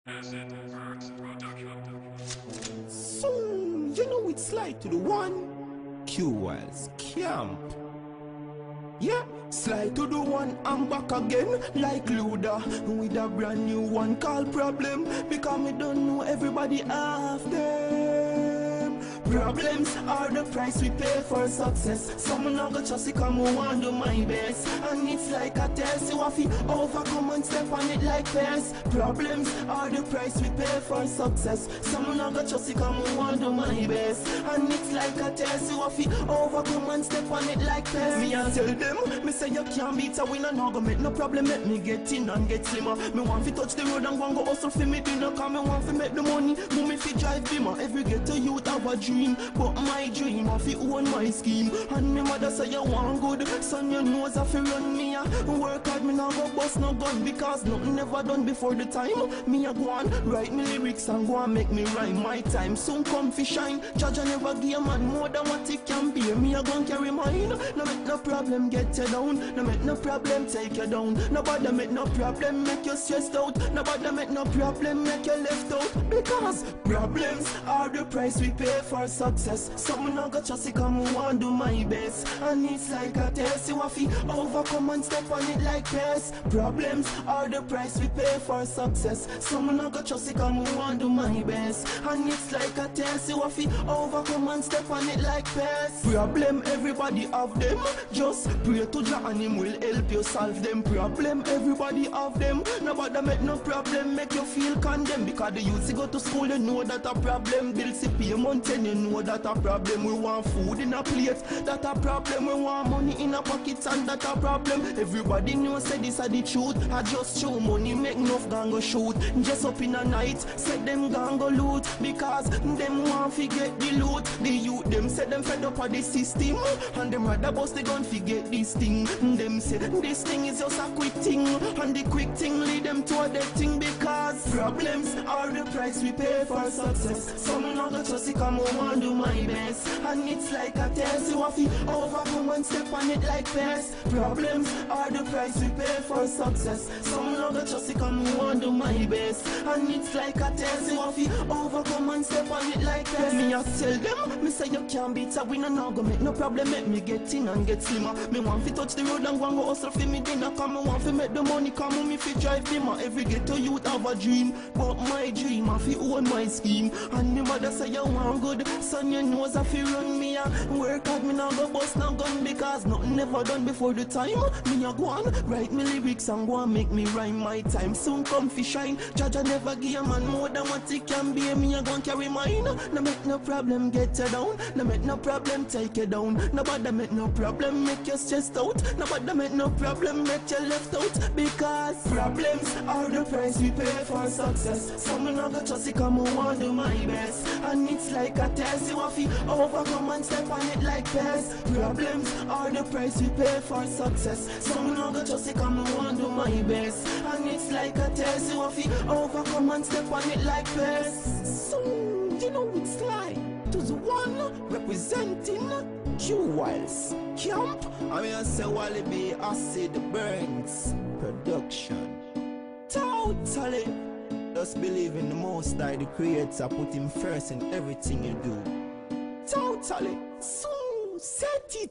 So, you know it's like to the one QWiles Camp. Yeah, slide to the one, I'm back again like Luda with a brand new one called Problem, because me don't know everybody have them. Problems are the price we pay for success. Some not go just come want do my best, and it's like a test. You have to overcome and step on it like fast. Problems are the price we pay for success. Some not go just come want do my best, and it's like a test. You have to overcome and step on it like fast. Me and tell them, me say you can't beat a winner. No go make no problem, make me get in and get slimmer. Me want to touch the road and go hustle for me dinner, cause me want to make the money. Me fi drive bimmer. Every ghetto youth have a dream, but my dream of it own my scheme. And me mother say you want good, son you knows I fi run me. Work hard, me now go bust no gun, because nothing never done before the time. Me a go on, write me lyrics and go and make me rhyme. My time soon come fi shine. Judge never give a man more than what he can bear. Me a go and carry mine. No make no problem get you down. No make no problem take you down. Nobody make no problem make you stressed out. Nobody make no problem make you left out. Because problems are the price we pay for success. Some not go just come want do my best, and it's like a test. You have to overcome and step on it like best. Problems are the price we pay for success. Some not go just come want do my best, and it's like a test. You have to overcome and step on it like best. Problem everybody have them. Just pray to Jah and him will help you solve them. Problem everybody have them. Nobody make no problem make you feel condemned, because the youth go to school, you know that a problem. Bills to pay mountain, you know that a problem. We want food in a plate, that a problem. We want money in a pocket, and that a problem. Everybody knows say this are the truth. I just show money make enough gang go shoot. Just up in a night, say them gang go loot, because them want to get the loot. The youth them say them fed up of the system, and them rather bust the gun to get this thing. Them say this thing is just a quick thing, and the quick thing lead them to a dead thing, because problems are the price we pay for success. Some not go just come and do my best, and it's like a test. You have to overcome and step on it like best. Problems are the price we pay for success. Some not go just come and do my best, and it's like a test. You have to overcome and step on it like best. Me a tell them, me say you can't beat a winner. Now go make no problem make me get in and get slimmer. Me want to touch the road and go hustle for me dinner, cause me want to make the money, come me fi drive bimmer. Every ghetto youth have a dream, but my dream I fi own my scheme. And me mother say you want good, son you knows I fi run me. Work hard, me now go bust no gun, because nothing never done before the time. Me a go on, write me lyrics and go and make me rhyme. My time soon come fi shine. Judge never give a man more than what he can be. Me a go and carry mine. No make no problem get you down. No make no problem take you down. Nobody make no problem make you stressed out. Nobody make no problem make you left out, because problems are the price we pay for success. Some not go just come want do my best, and it's like a test. You have to overcome and step on it like best. Problems are the price we pay for success. Some not go just come want do my best, and it's like a test. You have to overcome and step on it like best. So you know it's like to the one representing QWiles Camp. I mean I say Wally B, Acid Burns production. Totally. Just believe in the Most High, the Creator. Put Him first in everything you do. Totally. So set it.